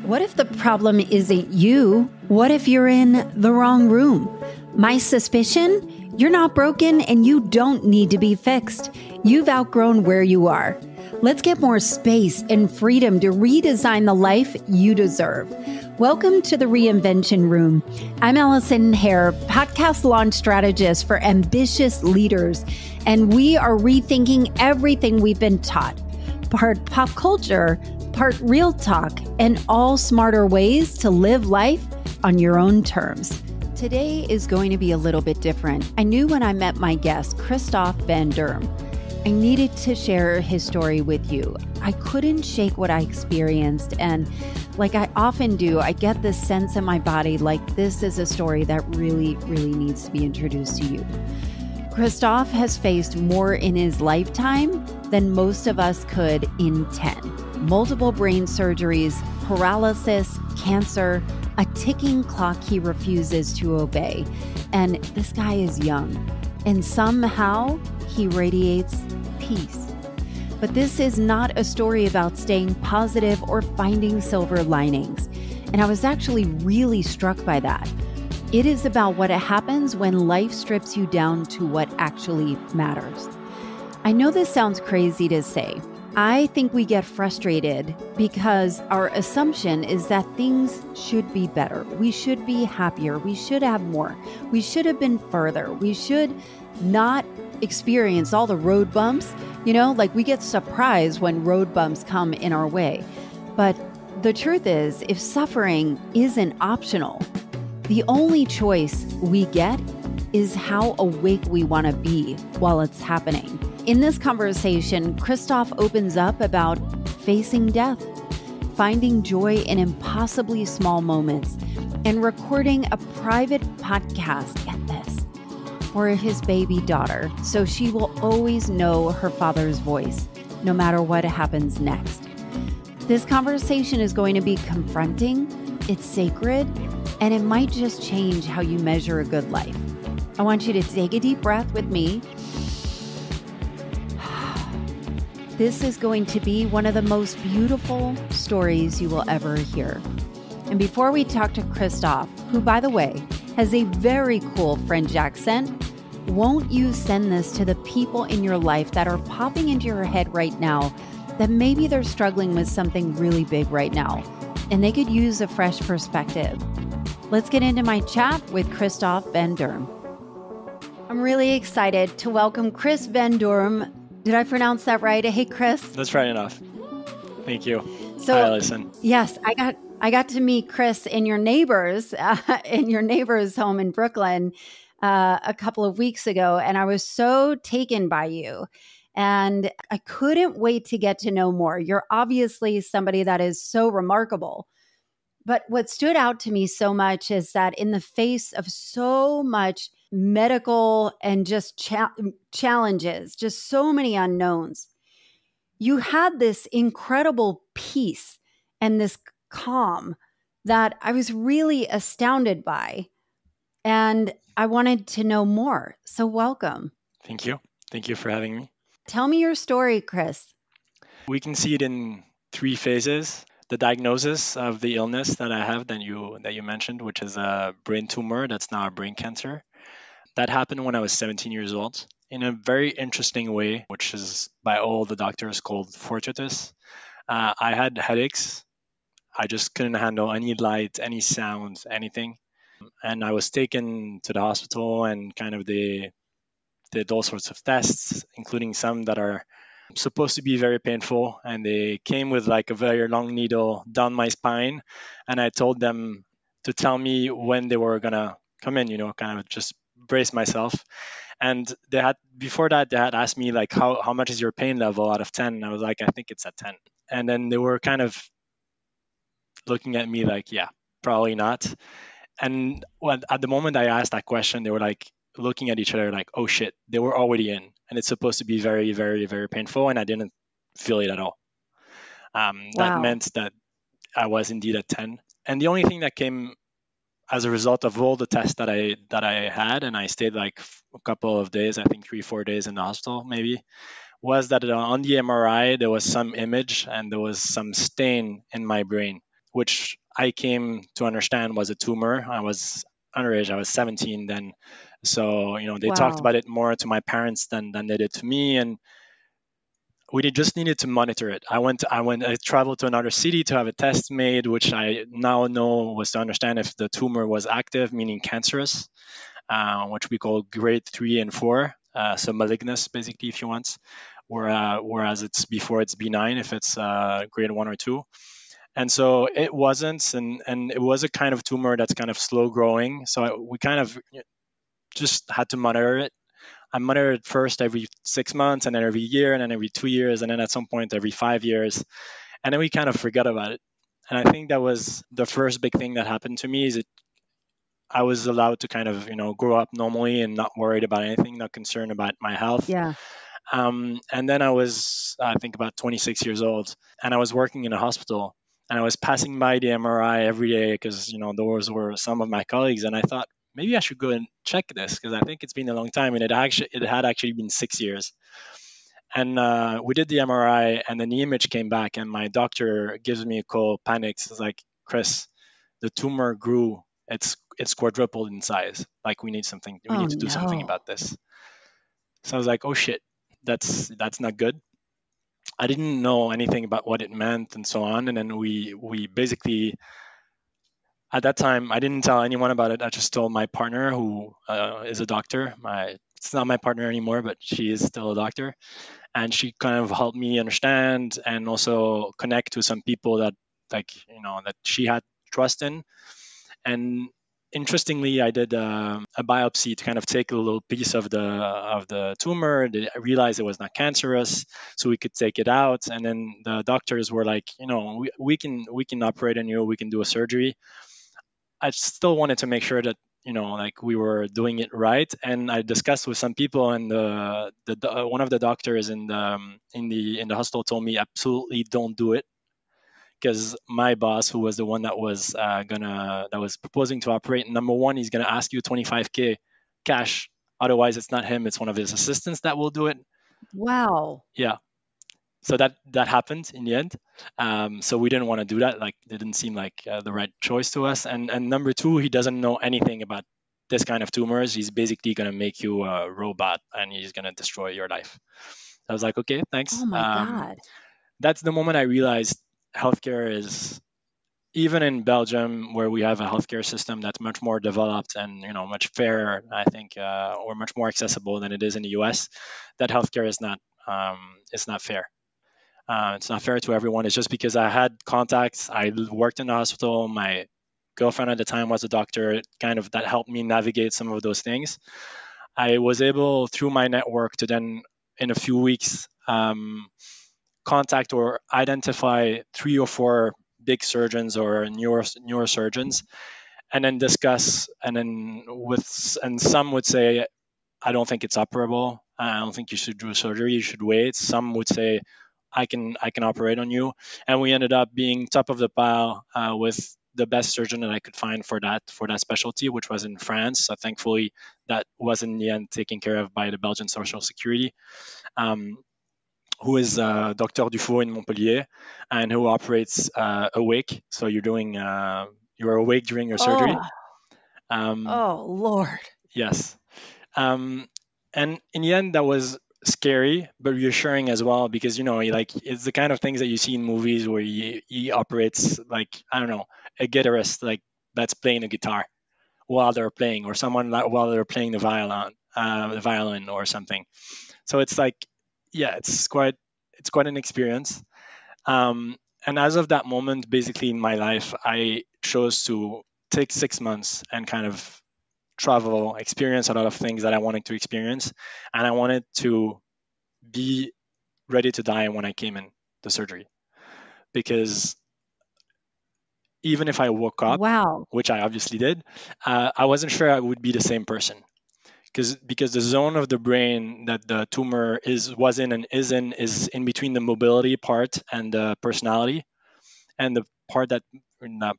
What if the problem isn't you? What if you're in the wrong room? My suspicion? You're not broken and you don't need to be fixed. You've outgrown where you are. Let's get more space and freedom to redesign the life you deserve. Welcome to the Reinvention Room. I'm Allison Hare, podcast launch strategist for ambitious leaders, and we are rethinking everything we've been taught. Part pop culture, part real talk, and all smarter ways to live life on your own terms. Today is going to be a little bit different. I knew when I met my guest, Christophe van Durme, I needed to share his story with you. I couldn't shake what I experienced, and like I often do, I get this sense in my body like this is a story that really needs to be introduced to you. Christophe has faced more in his lifetime than most of us could in 10. Multiple brain surgeries, paralysis, cancer, a ticking clock he refuses to obey. And this guy is young, and somehow he radiates peace. But this is not a story about staying positive or finding silver linings. And I was actually really struck by that. It is about what happens when life strips you down to what actually matters. I know this sounds crazy to say. I think we get frustrated because our assumption is that things should be better. We should be happier. We should have more. We should have been further. We should not experience all the road bumps. Like we get surprised when road bumps come in our way. But the truth is, if suffering isn't optional, the only choice we get is how awake we want to be while it's happening. In this conversation, Christophe opens up about facing death, finding joy in impossibly small moments, and recording a private podcast, get this, for his baby daughter, so she will always know her father's voice, no matter what happens next. This conversation is going to be confronting, it's sacred, and it might just change how you measure a good life. I want you to take a deep breath with me. This is going to be one of the most beautiful stories you will ever hear. And before we talk to Christophe, who, by the way, has a very cool French accent, won't you send this to the people in your life that are popping into your head right now that maybe they're struggling with something really big right now, and they could use a fresh perspective. Let's get into my chat with Christophe van Durme. I'm really excited to welcome Chris van Durme. Did I pronounce that right? Hey, Chris. That's right enough. Thank you. So, hi, Allison. Yes, I got to meet Chris in your neighbor's home in Brooklyn a couple of weeks ago, and I was so taken by you. And I couldn't wait to get to know more. You're obviously somebody that is so remarkable. But what stood out to me so much is that in the face of so much medical and just challenges, just so many unknowns, you had this incredible peace and this calm that I was really astounded by. And I wanted to know more. So welcome. Thank you. Thank you for having me. Tell me your story, Chris. We can see it in 3 phases. The diagnosis of the illness that I have that you mentioned, which is a brain tumor that's now a brain cancer. That happened when I was 17 years old in a very interesting way, which is by all the doctors called fortuitous. I had headaches. I just couldn't handle any light, any sound, anything. And I was taken to the hospital, and kind of they did all sorts of tests, including some that are supposed to be very painful. And they came with like a very long needle down my spine. And I told them to tell me when they were going to come in, kind of just brace myself. And before that, they had asked me like, how much is your pain level out of 10? And I was like, I think it's at 10. And then they were kind of looking at me like, yeah, probably not. And at the moment I asked that question, they were like looking at each other like, oh shit, they were already in. And it's supposed to be very, very, very painful. And I didn't feel it at all. That meant that I was indeed at 10. And the only thing that came as a result of all the tests that I had, and I stayed like a couple of days, I think 3-4 days in the hospital maybe, was that on the MRI, there was some image and there was some stain in my brain, which I came to understand was a tumor. I was underage. I was 17 then. So, they talked Wow. about it more to my parents than they did to me. And we just needed to monitor it. I traveled to another city to have a test made, which I now know was to understand if the tumor was active, meaning cancerous, which we call grade 3 and 4. So malignous, basically, if you want. Whereas it's before it's benign if it's grade 1 or 2. And so it wasn't, and it was a kind of tumor that's kind of slow growing. So we kind of just had to monitor it. I monitored it first every 6 months, and then every year, and then every 2 years, and then at some point every 5 years. And then we kind of forgot about it. And I think that was the first big thing that happened to me is I was allowed to kind of, grow up normally and not worried about anything, not concerned about my health. Yeah. And then I was, I think, about 26 years old, and I was working in a hospital, and I was passing by the MRI every day because, those were some of my colleagues, and I thought maybe I should go and check this because I think it's been a long time, and it had actually been 6 years. And we did the MRI, and then the image came back, and my doctor gives me a call, panics. It's like, Chris, the tumor grew. It's quadrupled in size. Like we need something. We Oh need to do something no. about this. So I was like, oh shit, that's not good. I didn't know anything about what it meant and so on. And then we basically, at that time, I didn't tell anyone about it. I just told my partner, who is a doctor. It's not my partner anymore, but she is still a doctor, and she kind of helped me understand and also connect to some people that, like, that she had trust in. And interestingly, I did a biopsy to kind of take a little piece of the tumor. I realized it was not cancerous, so we could take it out. And then the doctors were like, we can operate on you, we can do a surgery. I still wanted to make sure that, like, we were doing it right. And I discussed with some people, and one of the doctors in the hospital told me absolutely don't do it, because my boss, who was the one that was proposing to operate, number one, he's gonna ask you 25K cash. Otherwise, it's not him; it's one of his assistants that will do it. Wow. Yeah. So that happened in the end. So we didn't want to do that. Like, it didn't seem like the right choice to us. And number two, he doesn't know anything about this kind of tumors. He's basically gonna make you a robot, and he's gonna destroy your life. I was like, okay, Oh thanks. my God. That's the moment I realized healthcare is, even in Belgium, where we have a healthcare system that's much more developed and, much fairer, I think, or much more accessible than it is in the U.S., that healthcare is not fair. It's not fair to everyone. It's just because I had contacts. I worked in the hospital. My girlfriend at the time was a doctor. Kind of that helped me navigate some of those things. I was able, through my network, to then, in a few weeks, contact or identify 3 or 4 big surgeons or neurosurgeons, and then discuss. And then and some would say, I don't think it's operable. I don't think you should do surgery. You should wait. Some would say, I can operate on you. And we ended up being top of the pile with the best surgeon that I could find for that specialty, which was in France. So thankfully, that was in the end taken care of by the Belgian Social Security. Who is Dr. Dufault in Montpellier, and who operates awake. So you're awake during your surgery. Oh, Um, oh Lord. yes. And in the end, that was scary but reassuring as well, because, like, it's the kind of things that you see in movies where he operates, like, I don't know, a guitarist, like, that's playing a guitar while they're playing, or someone while they're playing the violin or something. So it's like, yeah, it's quite an experience. Um, and as of that moment, basically in my life, I chose to take 6 months and kind of travel, experience a lot of things that I wanted to experience, and I wanted to be ready to die when I came in the surgery, because even if I woke up, Wow. which I obviously did, I wasn't sure I would be the same person, because the zone of the brain that the tumor was in and is in between the mobility part and the personality, and the part that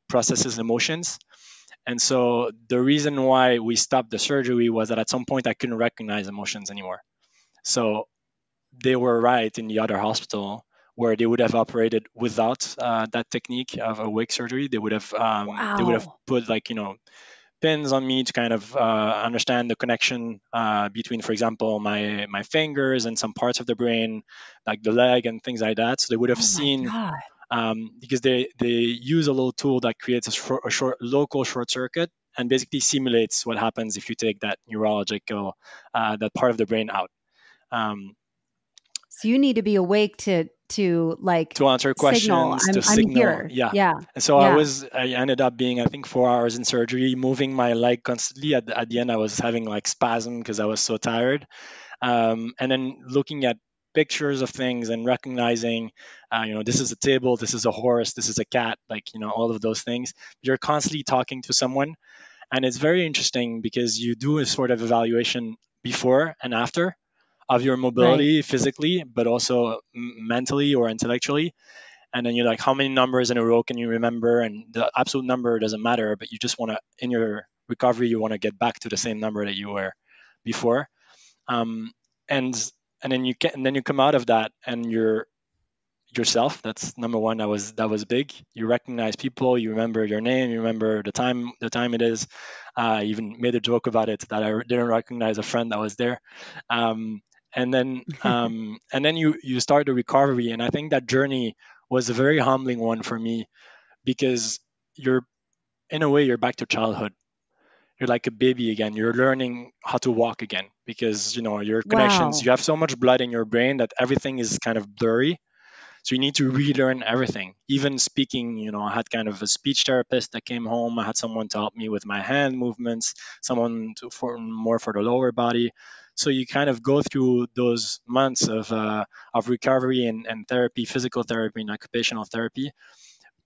processes emotions. And so the reason why we stopped the surgery was that at some point I couldn't recognize emotions anymore. So they were right in the other hospital where they would have operated without that technique of awake surgery. They would have Wow. put like pins on me to kind of understand the connection between, for example, my fingers and some parts of the brain, like the leg and things like that. So they would have Oh my seen, God. because they use a little tool that creates a short local short circuit and basically simulates what happens if you take that neurological that part of the brain out. Um, So you need to be awake to like to answer signal. questions, to I'm signal. here. Yeah. Yeah. And so Yeah. I ended up being, I think, 4 hours in surgery, moving my leg constantly. At the end, I was having like spasm because I was so tired. And then looking at pictures of things and recognizing, this is a table, this is a horse, this is a cat, like, all of those things. You're constantly talking to someone. And it's very interesting because you do a sort of evaluation before and after of your Right. mobility physically, but also mentally or intellectually. And then you're like, how many numbers in a row can you remember? And the absolute number doesn't matter, but you just want to, in your recovery, you want to get back to the same number that you were before. Um, and and then you come out of that and you're yourself. That's number one. That was big. You recognize people, you remember your name, you remember the time it is. I even made a joke about it that I didn't recognize a friend that was there. um, and then you start the recovery, and I think that journey was a very humbling one for me, because you're, in a way, you're back to childhood. You're like a baby again. You're learning how to walk again, because your connections, Wow. you have so much blood in your brain that everything is kind of blurry. So you need to relearn everything. Even speaking, I had kind of a speech therapist that came home. I had someone to help me with my hand movements, someone for the lower body. So you kind of go through those months of recovery and therapy, physical therapy and occupational therapy.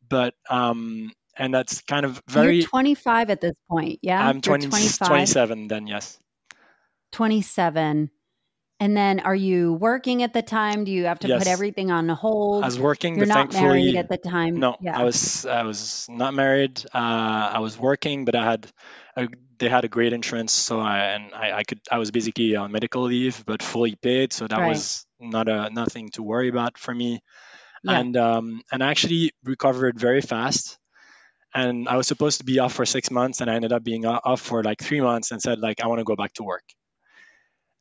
But and that's kind of So you're very. 25 at this point. Yeah. I'm You're 20, 25, 27 then, yes. 27. And then are you working at the time? Do you have to put Yes. everything on I hold? was working, You're but not married thankfully, at the time. no, I Yeah. was I was not married. I was working, but a, they had a great insurance, so I was basically on medical leave, but fully paid, so that Right. was nothing to worry about for me. Yeah. And I actually recovered very fast. And I was supposed to be off for 6 months, and I ended up being off for like 3 months, and said like I want to go back to work.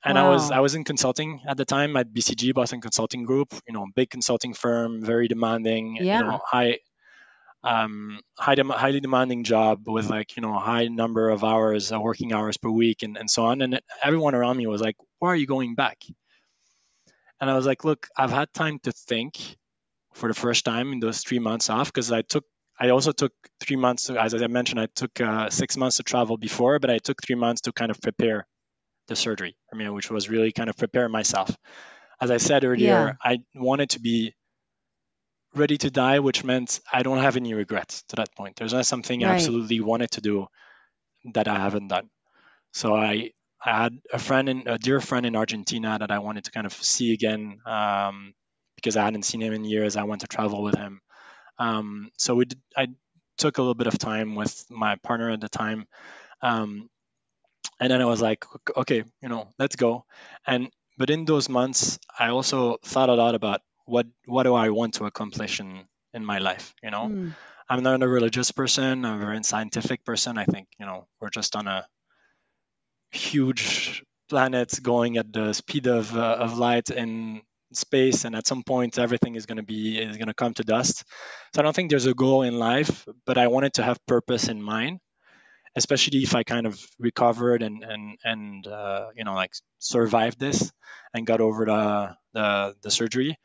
And I Wow. was in consulting at the time at BCG, Boston Consulting Group, big consulting firm, very demanding, Yeah. highly demanding job with like a high number of hours, working hours per week, and so on. And everyone around me was like, "Why are you going back?" And I was like, "Look, I've had time to think for the first time in those 3 months off, because I also took 3 months, as I mentioned, I took 6 months to travel before, but I took 3 months to kind of prepare the surgery. I mean, which was really kind of prepare myself. As I said Yeah. earlier, I wanted to be ready to die, which meant I don't have any regrets to that point. There's not something I Right. absolutely wanted to do that I haven't done. So I had a dear friend in Argentina that I wanted to kind of see again, because I hadn't seen him in years. I went to travel with him. So I took a little bit of time with my partner at the time. Um, and then I was like, okay, let's go. And but in those months, I also thought a lot about what do I want to accomplish in my life. Mm. I'm not a religious person. I'm a very scientific person. I think we're just on a huge planet going at the speed of light in space, and at some point everything is going to come to dust. So I don't think there's a goal in life, but I wanted to have purpose in mind, especially if I kind of recovered and like survived this and got over the surgery.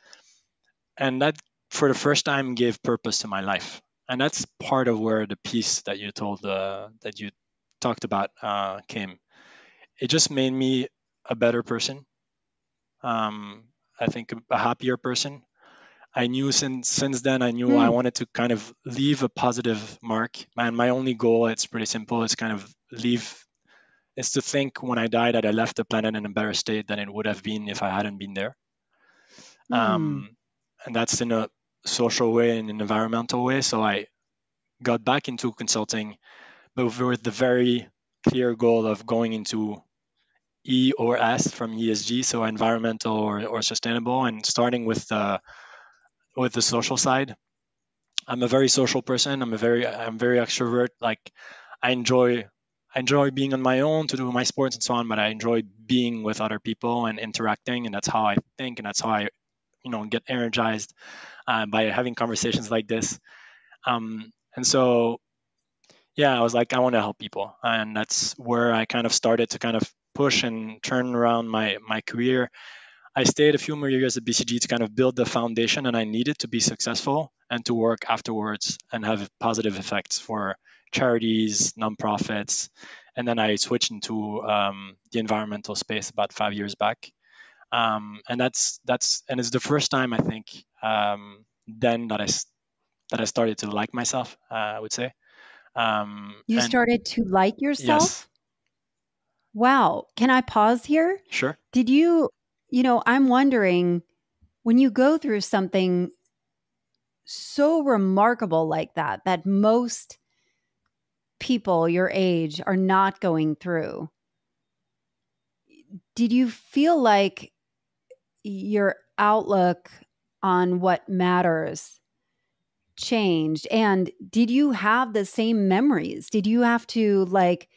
And that, for the first time, gave purpose to my life. And that's part of where the piece that you talked about came. It just made me a better person. I think a happier person. I knew since then, I knew I Hmm. wanted to kind of leave a positive mark. And my only goal, it's pretty simple, it's kind of leave is to think when I die that I left the planet in a better state than it would have been if I hadn't been there. Hmm. And that's in a social way and an environmental way. So I got back into consulting, but with the very clear goal of going into E or S from ESG, so environmental or sustainable, and starting with with the social side. I'm a very social person. I'm very extrovert. Like I enjoy I enjoy being on my own to do my sports and so on, but I enjoy being with other people and interacting, and that's how I think, and that's how I get energized by having conversations like this. And so yeah, I was like, I want to help people, and that's where I kind of started to kind of push and turn around my career. I stayed a few more years at BCG to kind of build the foundation, and I needed to be successful and to work afterwards and have positive effects for charities, nonprofits. And then I switched into the environmental space about 5 years back. And and it's the first time I think then that I started to like myself. I would say. You And started to like yes, yourself? Wow. Can I pause here? sure. Did I'm wondering, when you go through something so remarkable like that, that most people your age are not going through, did you feel like your outlook on what matters changed? And did you have the same memories? Did you have to like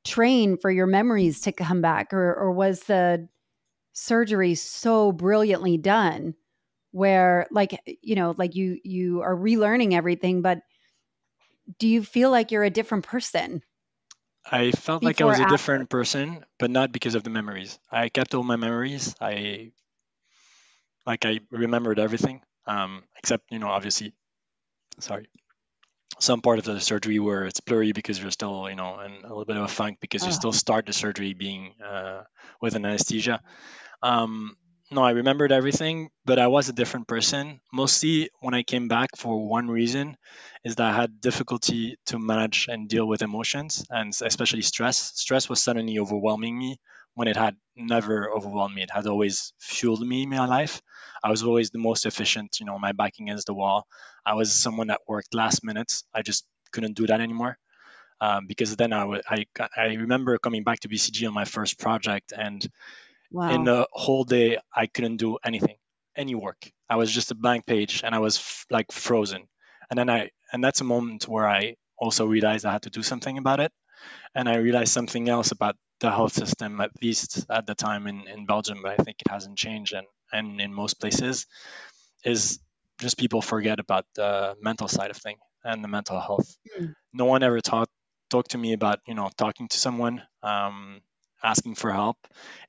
train for your memories to come back, or was the surgery so brilliantly done where like you are relearning everything, but do you feel like you're a different person I felt like I before was a after? different person, but not because of the memories. I kept all my memories. I remembered everything, except obviously, sorry, some part of the surgery where it's blurry because you're still in a little bit of a funk because you Oh, still start the surgery being with an anesthesia. Um, no, I remembered everything, but I was a different person. Mostly when I came back for one reason is that I had difficulty to manage and deal with emotions, and especially stress. Stress was suddenly overwhelming me when it had never overwhelmed me. It had always fueled me in my life. I was always the most efficient, my back against the wall. I was someone that worked last minutes. I just couldn't do that anymore. Because then I remember coming back to BCG on my first project, and in wow. a whole day I couldn't do anything, any work. I was just a blank page, and I was like frozen. And that's a moment where I also realized I had to do something about it. And I realized something else about the health system, at least at the time in Belgium, but I think it hasn't changed, and in most places, is just people forget about the mental side of thing and the mental health. Mm. No one ever talked to me about talking to someone, asking for help.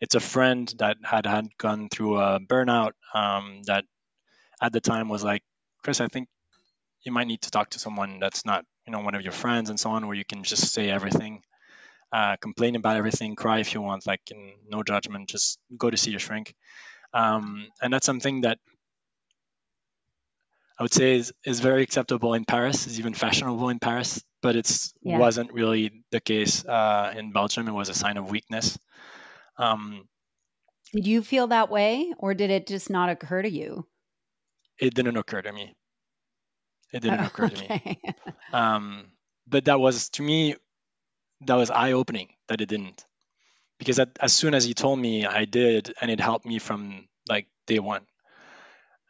It's a friend that had gone through a burnout, that at the time was like, Chris, I think you might need to talk to someone that's not one of your friends and so on, where you can just say everything, complain about everything, cry if you want, like in no judgment, just go to see your shrink. And that's something that I would say is very acceptable in Paris, is even fashionable in Paris, but it Yeah. wasn't really the case in Belgium. It was a sign of weakness. Um, Did you feel that way, or did it just not occur to you? it didn't occur to me. It didn't Oh, occur to me. okay. Um, but that was, to me, that was eye opening that it didn't. Because as soon as he told me, I did, and it helped me from like day one.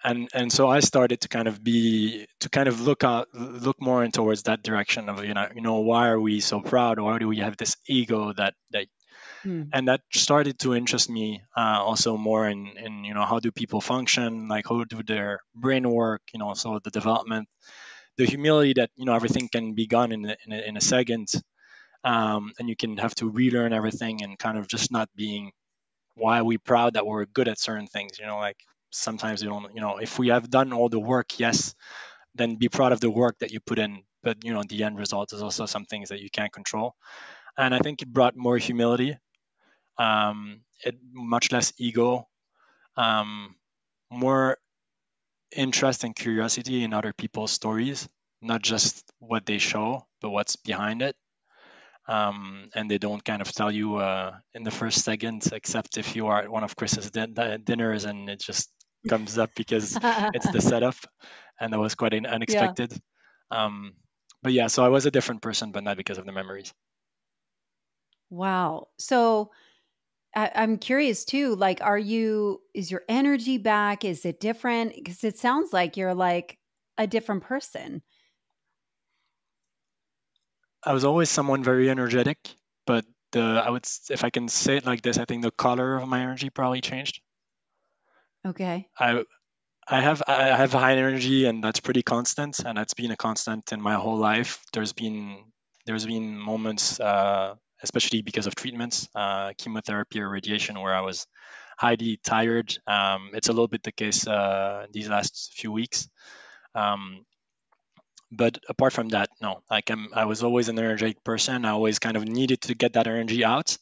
And so I started to kind of look more in towards that direction of why are we so proud, why do we have this ego that Hmm. and that started to interest me also more in how do people function, like how do their brain work, so the development, the humility that everything can be gone in a second, and you can have to relearn everything, and kind of just not being, why are we proud that we're good at certain things, like sometimes you don't, if we have done all the work, yes, then be proud of the work that you put in, but the end result is also some things that you can't control. And I think it brought more humility, much less ego, um, more interest and curiosity in other people's stories, not just what they show, but what's behind it. And they don't kind of tell you in the first seconds, except if you are at one of Chris's dinners and it just comes up because it's the setup, and that was quite Yeah. unexpected. Um, but yeah, so I was a different person, but not because of the memories. Wow. So I'm curious too, like, is your energy back? Is it different? Because it sounds like you're like a different person. I was always someone very energetic, but if I can say it like this, I think the color of my energy probably changed. Okay. I I have high energy, and that's pretty constant, and that's been a constant in my whole life. There's been moments, especially because of treatments, chemotherapy or radiation, where I was highly tired. It's a little bit the case these last few weeks. Um, but apart from that, no. I was always an energetic person. I always kind of needed to get that energy out.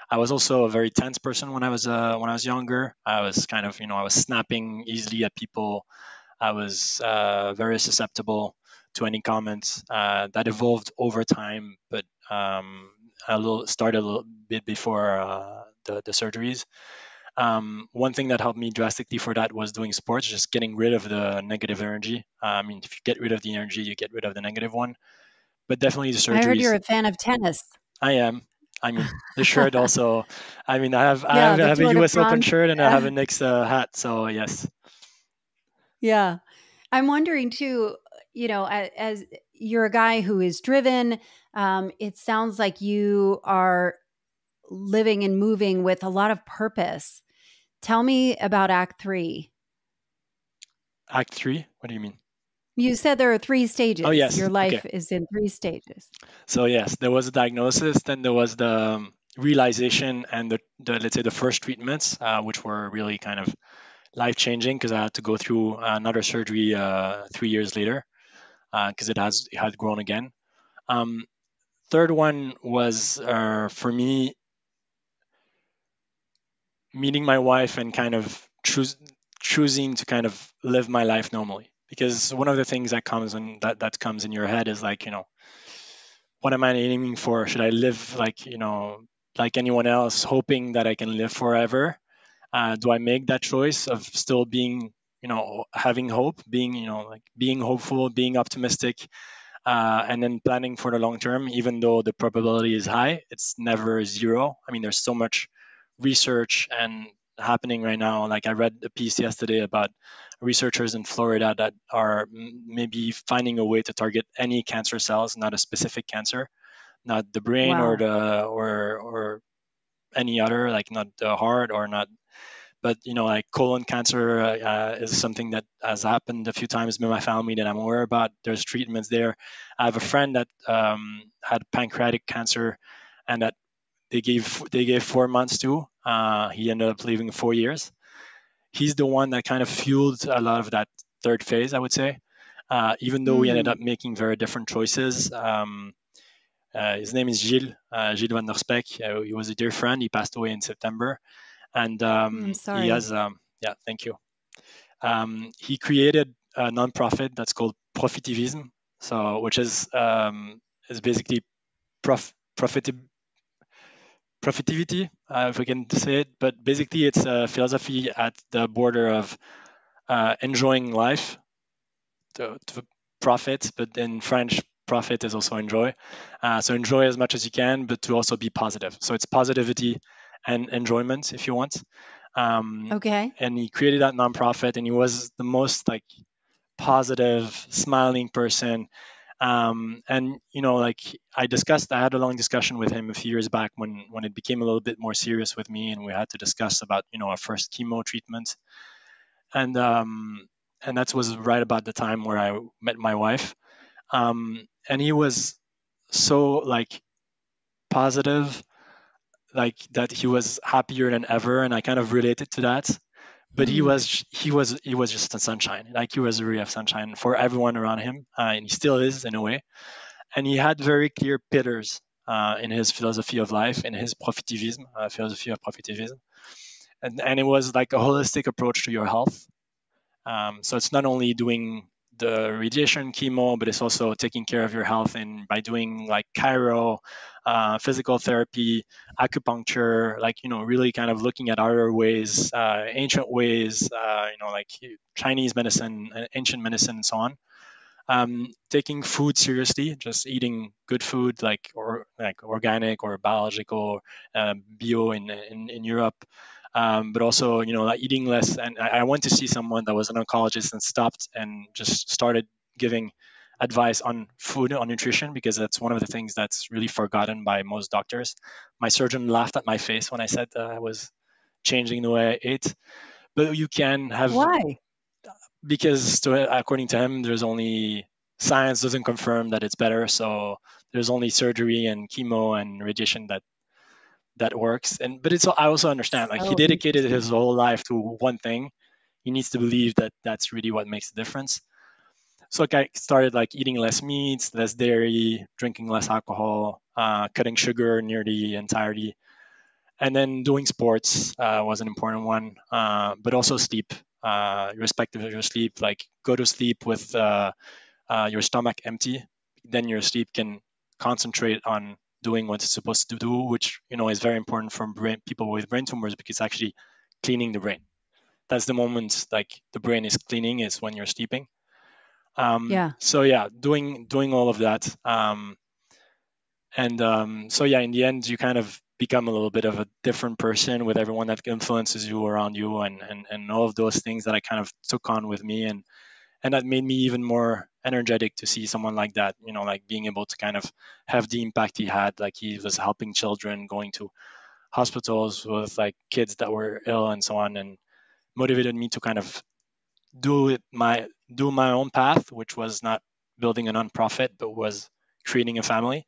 I was also a very tense person when I was younger. I was kind of, I was snapping easily at people. I was very susceptible to any comments. That evolved over time, but started a little bit before the surgeries. One thing that helped me drastically for that was doing sports, just getting rid of the negative energy. I mean, if you get rid of the energy, you get rid of the negative one. But definitely the I heard surgeries. you're a fan of tennis. I am. I mean, the shirt also. I mean, I have I Yeah, have, I the have a Tour de U.S. Open France. shirt and I have a Knicks hat. So yes, Yeah. I'm wondering too, as you're a guy who is driven, it sounds like you are living and moving with a lot of purpose. Tell me about Act Three. Act Three. What do you mean? You said there are three Oh stages. yes. Your Okay. life is in three stages. So yes, there was a diagnosis, then there was the realization, and the let's say the first treatments, which were really kind of life changing because I had to go through another surgery 3 years later because it had grown again. Um, Third one was for me meeting my wife and kind of choosing to kind of live my life normally. Because one of the things that comes in your head is like, what am I aiming for? Should I live like, like anyone else, hoping that I can live forever? Do I make that choice of still being, having hope, being, like being hopeful, being optimistic, and then planning for the long term, even though the probability is high, it's never zero. I mean, there's so much research and happening right now. Like I read a piece yesterday about researchers in Florida that are maybe finding a way to target any cancer cells, not a specific cancer, not the brain or Wow. the or any other, like not the heart or not. But like colon cancer is something that has happened a few times in my family that I'm aware about. There's treatments there. I have a friend that had pancreatic cancer, and that they gave 4 months to. He ended up living 4 years. He's the one that kind of fueled a lot of that third phase, I would say. Even though we ended up Mm, making very different choices. His name is Gilles van der Speck. He was a dear friend. He passed away in September, and I'm he sorry. has yeah, thank you. He created a nonprofit that's called Profitivism, so which is basically prof, profit, profitivity, if we can say it. But basically, it's a philosophy at the border of enjoying life to profit, but in French, profit is also enjoy. So enjoy as much as you can, but to also be positive. So it's positivity and enjoyment, if you want. Um, Okay. and he created that nonprofit, and he was the most like positive, smiling person. And like I had a long discussion with him a few years back when it became a little bit more serious with me, and we had to discuss about our first chemo treatment, and that was right about the time where I met my wife. And he was so like positive, like that he was happier than ever, and I kind of related to that. But he Mm, was he was he was just a sunshine, like he was a ray of sunshine for everyone around him, and he still is in a way. And he had very clear pillars in his philosophy of life, in his philosophy of profitivism, and it was like a holistic approach to your health. So it's not only doing the radiation chemo, but it's also taking care of your health and by doing like chiro, physical therapy, acupuncture, like really kind of looking at other ways, ancient ways, like Chinese medicine, ancient medicine, and so on. Taking food seriously, just eating good food like organic or biological, bio in Europe, but also like eating less. And I went to see someone that was an oncologist and stopped and just started giving advice on food, on nutrition, because that's one of the things that's really forgotten by most doctors. My surgeon laughed at my face when I said I was changing the way I ate. But you can have, Why? because according to him, there's only science doesn't confirm that it's better. So there's only surgery and chemo and radiation that works. And but it's I also understand, like, he So dedicated interesting. his whole life to one thing. He needs to believe that that's really what makes the difference. So like, I started like eating less meats, less dairy, drinking less alcohol, cutting sugar nearly entirely, and then doing sports was an important one, but also sleep, irrespective of your sleep. Like, go to sleep with your stomach empty, then your sleep can concentrate on doing what it's supposed to do, which is very important for people with brain tumors, because it's actually cleaning the brain. That's the moment like the brain is cleaning, is when you're sleeping. Yeah. So yeah, doing all of that, and so yeah, in the end, you kind of become a little bit of a different person with everyone that influences you around you, and all of those things that I kind of took on with me, and that made me even more energetic to see someone like that, like being able to kind of have the impact he had. Like, he was helping children, going to hospitals with like kids that were ill and so on, and motivated me to kind of do my own path, which was not building a nonprofit, but was creating a family,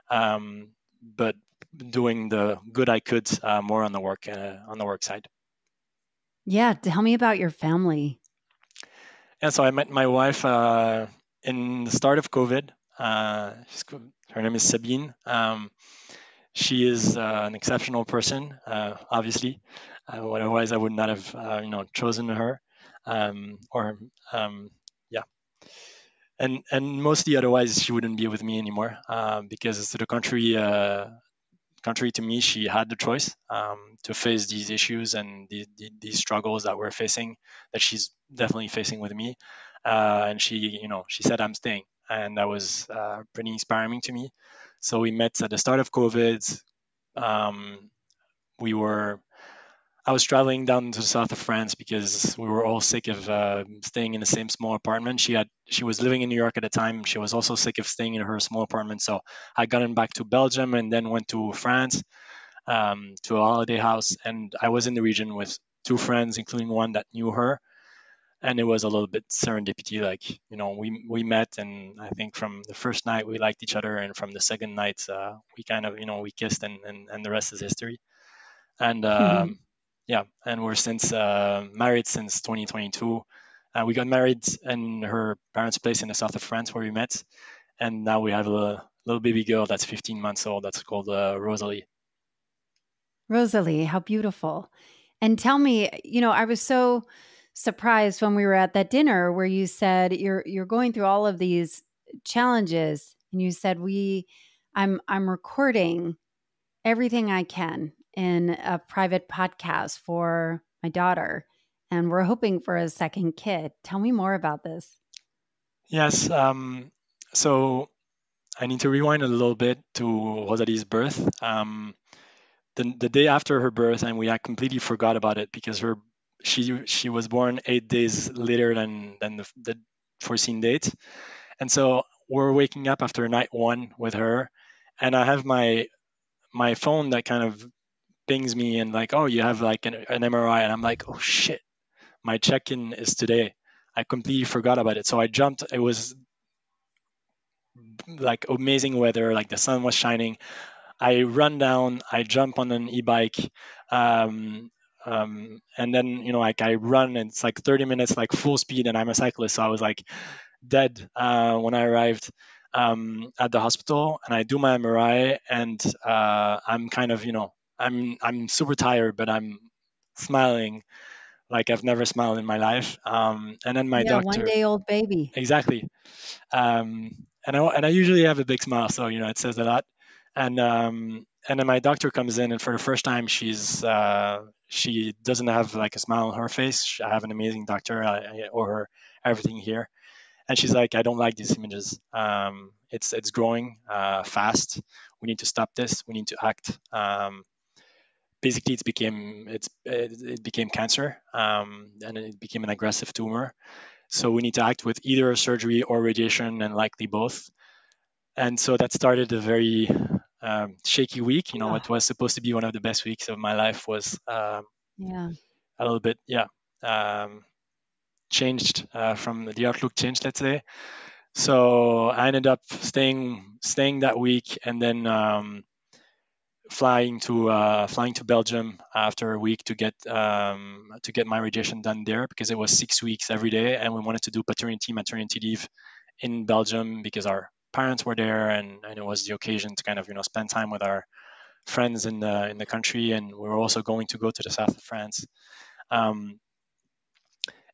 but doing the good I could, more on the work side. Yeah. Tell me about your family. And so I met my wife in the start of COVID. Her name is Sabine. She is an exceptional person, obviously. Otherwise, I would not have, chosen her. Or yeah, and mostly otherwise she wouldn't be with me anymore, because to the contrary to me, she had the choice, to face these issues and these struggles that we're facing, that she's definitely facing with me. And she said, I'm staying. And that was pretty inspiring to me. So we met at the start of COVID. Um, we were I was traveling down to the south of France because we were all sick of staying in the same small apartment. She was living in New York at the time. She was also sick of staying in her small apartment. So I got in back to Belgium and then went to France, to a holiday house. And I was in the region with two friends, including one that knew her. And it was a little bit serendipity. Like, we met, and I think from the first night we liked each other, and from the second night, we kind of, we kissed, and the rest is history. And yeah, and we're since married since 2022. We got married in her parents' place in the south of France where we met, and now we have a little baby girl that's 15 months old. That's called Rosalie. Rosalie, how beautiful. And tell me, I was so surprised when we were at that dinner where you said you're going through all of these challenges, and you said I'm recording everything I can in a private podcast for my daughter, and we're hoping for a second kid. Tell me more about this. Yes. So I need to rewind a little bit to Rosalie's birth. The day after her birth, and we had completely forgot about it because she was born 8 days later than the foreseen date. And so we're waking up after night one with her, and I have my phone that kind of pings me and like, oh, you have like an MRI, and I'm like, oh shit, my check-in is today. I completely forgot about it. So I jumped. It was like amazing weather, like the sun was shining. I run down, I jump on an e-bike, um, and then like I run, and it's like 30 minutes, like full speed, and I'm a cyclist, so I was like dead when I arrived at the hospital, and I do my MRI, and I'm kind of I'm super tired, but I'm smiling like I've never smiled in my life. And then my Yeah, one doctor, day old baby. exactly, and I usually have a big smile, so it says a lot. And then my doctor comes in, and for the first time, she doesn't have like a smile on her face. I have an amazing doctor. I owe her everything here. And she's like, I don't like these images. It's growing fast. We need to stop this. We need to act. Basically, it became cancer, and it became an aggressive tumor. So we need to act with either surgery or radiation, and likely both. And so that started a very shaky week. Oh, What was supposed to be one of the best weeks of my life was yeah. a little bit, yeah, um, changed from the outlook changed, let's say. So I ended up staying that week, and then flying to Belgium after a week to get my radiation done there, because it was 6 weeks every day, and we wanted to do paternity maternity leave in Belgium because our parents were there, and it was the occasion to kind of spend time with our friends in the country, and we were also going to go to the south of France. Um,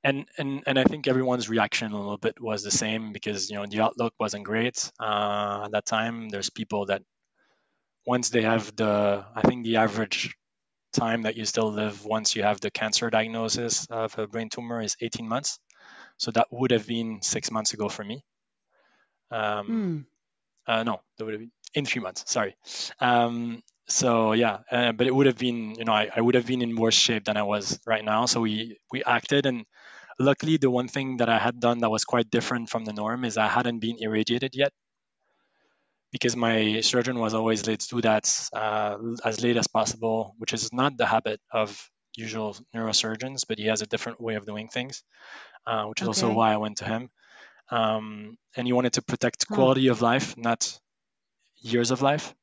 and I think everyone's reaction a little bit was the same, because the outlook wasn't great at that time. There's people that once they have I think the average time that you still live once you have the cancer diagnosis of a brain tumor is 18 months. So that would have been 6 months ago for me. Um, Mm. no, that would have been in 3 months. Sorry. So yeah, but it would have been, I would have been in worse shape than I was right now. So we acted, and luckily the one thing that I had done that was quite different from the norm is I hadn't been irradiated yet, because my surgeon was always, let's do that as late as possible, which is not the habit of usual neurosurgeons, but he has a different way of doing things, which is also Okay. why I went to him. And he wanted to protect Huh. quality of life, not years of life.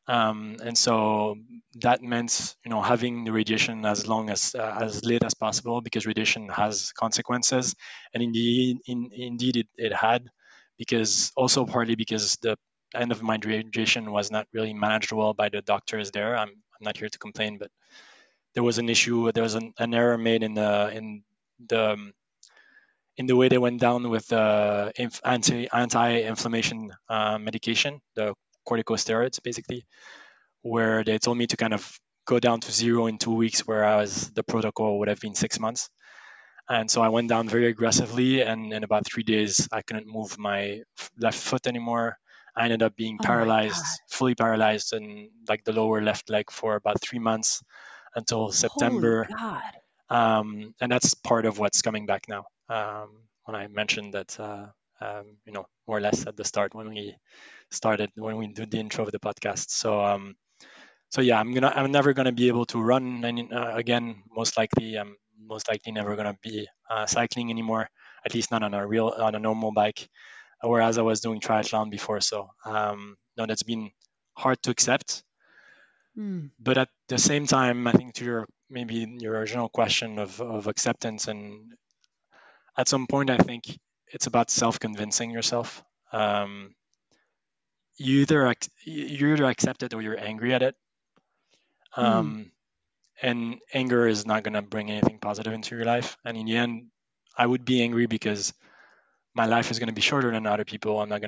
And so that meant, having the radiation as late as possible, because radiation has consequences, and indeed it had, because also partly because the end of my radiation was not really managed well by the doctors there. I'm not here to complain, but there was an issue. There was an error made the in the way they went down with the anti-inflammation medication, the corticosteroids, basically, where they told me to kind of go down to 0 in 2 weeks, whereas the protocol would have been 6 months. And so I went down very aggressively, and in about 3 days, I couldn't move my left foot anymore. I ended up being Oh my God. paralyzed, fully paralyzed, and like the lower left leg for about 3 months until Holy September. God. And that's part of what's coming back now. When I mentioned that, more or less at the start when we did the intro of the podcast. So yeah, I'm never gonna be able to run again. Most likely, I'm most likely never gonna be cycling anymore. At least not on a normal bike. Whereas I was doing triathlon before, so no, that's been hard to accept. Mm. But at the same time, I think to your original question of acceptance, and at some point, I think it's about self-convincing yourself. Um, you either accept it or you're angry at it. Mm. Um, and anger is not going to bring anything positive into your life. And in the end, I would be angry because my life is going to be shorter than other people. I'm likely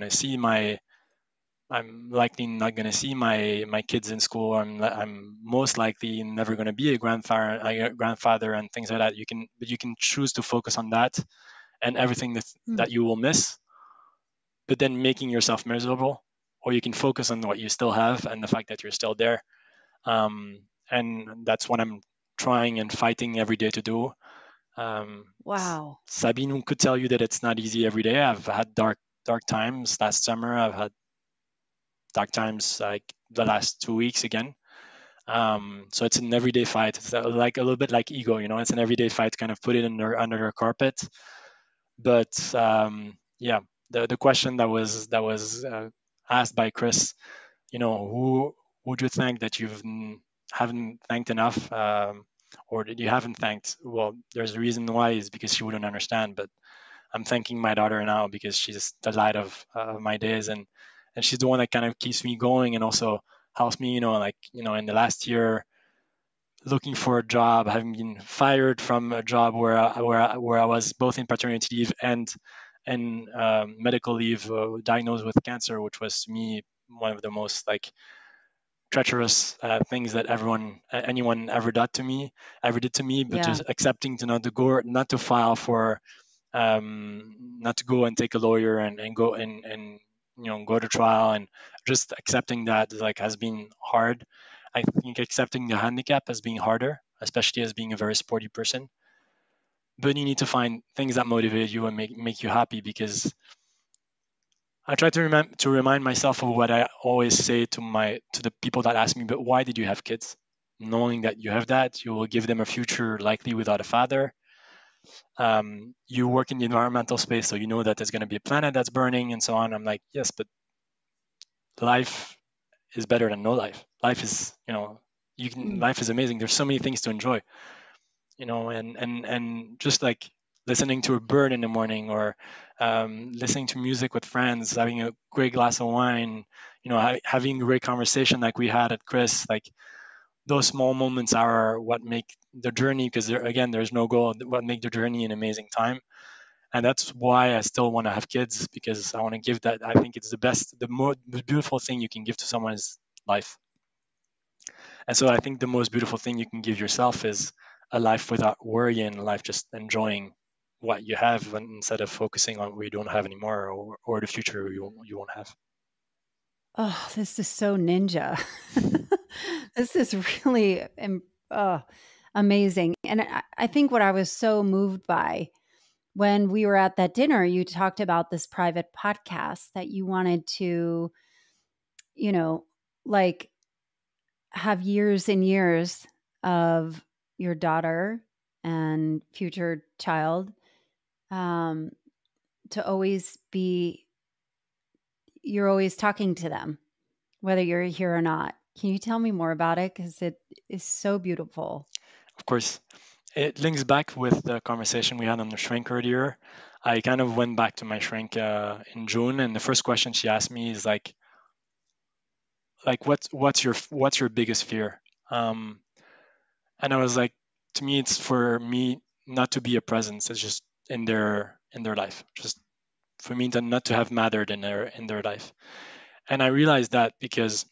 not going to see my kids in school. I'm most likely never going to be a grandfather and things like that. But you can choose to focus on that and everything Mm. that you will miss, but then making yourself miserable. Or you can focus on what you still have and the fact that you're still there. And that's what I'm trying and fighting every day to do. Um, Wow. Sabine could tell you that it's not easy every day. I've had dark times last summer. I've had dark times like the last 2 weeks again. So it's an everyday fight. It's like a little bit like ego, it's an everyday fight to kind of put it under the carpet. But yeah, the question that was asked by Chris, who would you thank that haven't thanked enough, or that you haven't thanked? Well, there's a reason why, is because she wouldn't understand. But I'm thanking my daughter now, because she's the light of my days, and she's the one that kind of keeps me going, and also helps me, in the last year, looking for a job, having been fired from a job where I was both in paternity leave and medical leave, diagnosed with cancer, which was to me one of the most like treacherous things that anyone ever did to me. But Yeah. just accepting to not to file for not to go and take a lawyer and go and go to trial, and just accepting that like has been hard. I think accepting the handicap has been harder, especially as being a very sporty person. But you need to find things that motivate you and make you happy, because I try to remind myself of what I always say to the people that ask me, but why did you have kids? Knowing that you have that, you will give them a future likely without a father. You work in the environmental space, so you know that there's going to be a planet that's burning and so on. I'm like, yes, but life is better than no life. Life is, Mm. life is amazing. There's so many things to enjoy, and just like listening to a bird in the morning, or listening to music with friends, having a great glass of wine, having a great conversation like we had at Chris, like those small moments are what make the journey, because there's no goal, what make the journey an amazing time. And that's why I still want to have kids, because I want to give that. I think it's the beautiful thing you can give to someone is life. And so I think the most beautiful thing you can give yourself is a life without worrying, a life just enjoying what you have, instead of focusing on what you don't have anymore, or the future you won't have. Oh, this is so ninja. This is really amazing. And I think what I was so moved by when we were at that dinner, you talked about this private podcast that you wanted to, you know, like have years and years of your daughter and future child, um, to always be, you're always talking to them, whether you're here or not. Can you tell me more about it? Because it is so beautiful. Of course, it links back with the conversation we had on the shrink earlier. I kind of went back to my shrink in June, and the first question she asked me is like what's your biggest fear? Um, and I was like, to me, it's for me not to be a presence. It's just in their life, just for me to not to have mattered in their life. And I realized that because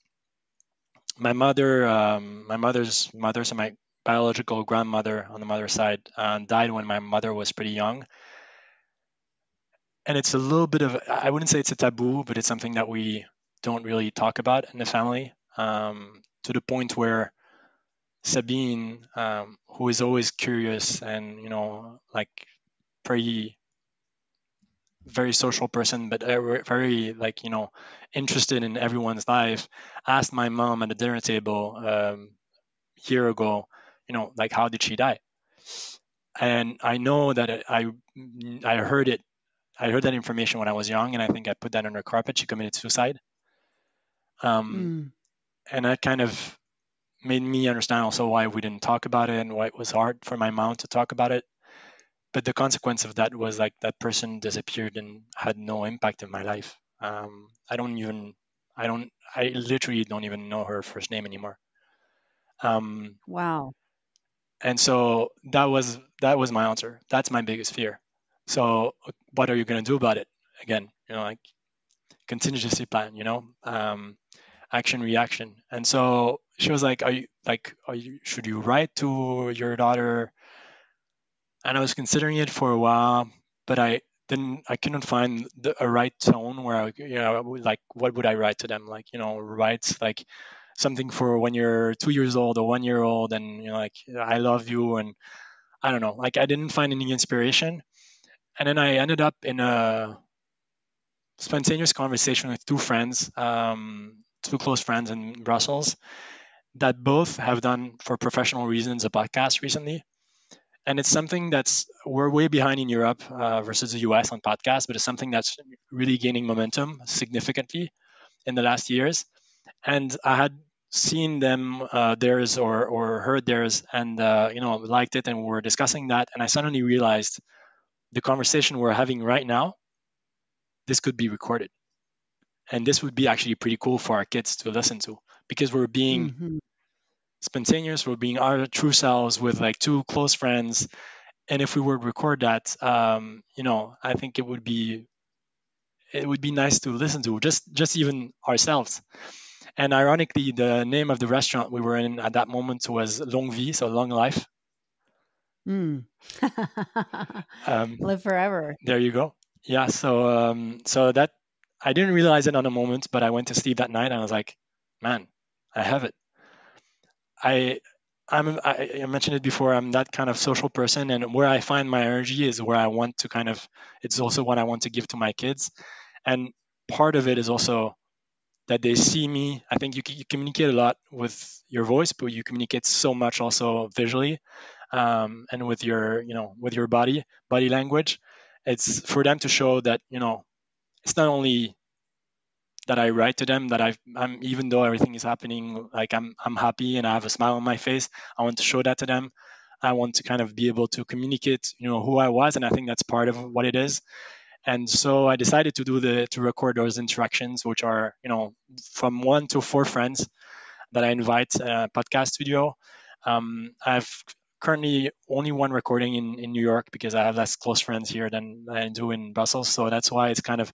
my mother's mother, so my biological grandmother on the mother's side, died when my mother was pretty young. And it's a little bit of, I wouldn't say it's a taboo, but it's something that we don't really talk about in the family, to the point where Sabine, who is always curious and like pretty very social person, but very like interested in everyone's life, asked my mom at the dinner table year ago, like how did she die? And I know that I heard it. I heard that information when I was young, and I think I put that under carpet. She committed suicide, um, Mm. and that kind of made me understand also why we didn't talk about it and why it was hard for my mom to talk about it. But the consequence of that was like that person disappeared and had no impact in my life. I don't even, I literally don't even know her first name anymore. Um, Wow. and so that was my answer. That's my biggest fear. So what are you gonna do about it? Again, like contingency plan. Action reaction. And so she was like, should you write to your daughter? And I was considering it for a while, but I couldn't find a right tone where like what would I write to them? Like write like something for when you're 2 years old or 1 year old, and like I love you, and I don't know, like I didn't find any inspiration. And then I ended up in a spontaneous conversation with two close friends in Brussels that both have done for professional reasons a podcast recently. And it's something that's we're way behind in Europe versus the US on podcasts, but it's something that's really gaining momentum significantly in the last years. And I had seen them theirs or heard theirs, and liked it, and we were discussing that, and I suddenly realized the conversation we're having right now, this could be recorded, and this would be actually pretty cool for our kids to listen to, because we're being Hmm. spontaneous, we're being our true selves with like two close friends. And if we were to record that, I think it would be nice to listen to, just even ourselves. And ironically, the name of the restaurant we were in at that moment was Longue Vie, so long life. Mm. Um, Live forever. there you go. Yeah. So that I didn't realize it on the moment, but I went to sleep that night and I was like, man, I have it. I I mentioned it before. I'm that kind of social person, and where I find my energy is where I want to kind of. It's also what I want to give to my kids, and part of it is also that they see me. I think you communicate a lot with your voice, but you communicate so much also visually, and with your with your body language. It's for them to show that it's not only that I write to them that I'm even though everything is happening, like I'm happy and I have a smile on my face. I want to show that to them. I want to kind of be able to communicate, who I was, and I think that's part of what it is. And so I decided to record those interactions, which are from 1 to 4 friends that I invite podcast studio. I've currently only one recording in New York because I have less close friends here than I do in Brussels. So that's why it's kind of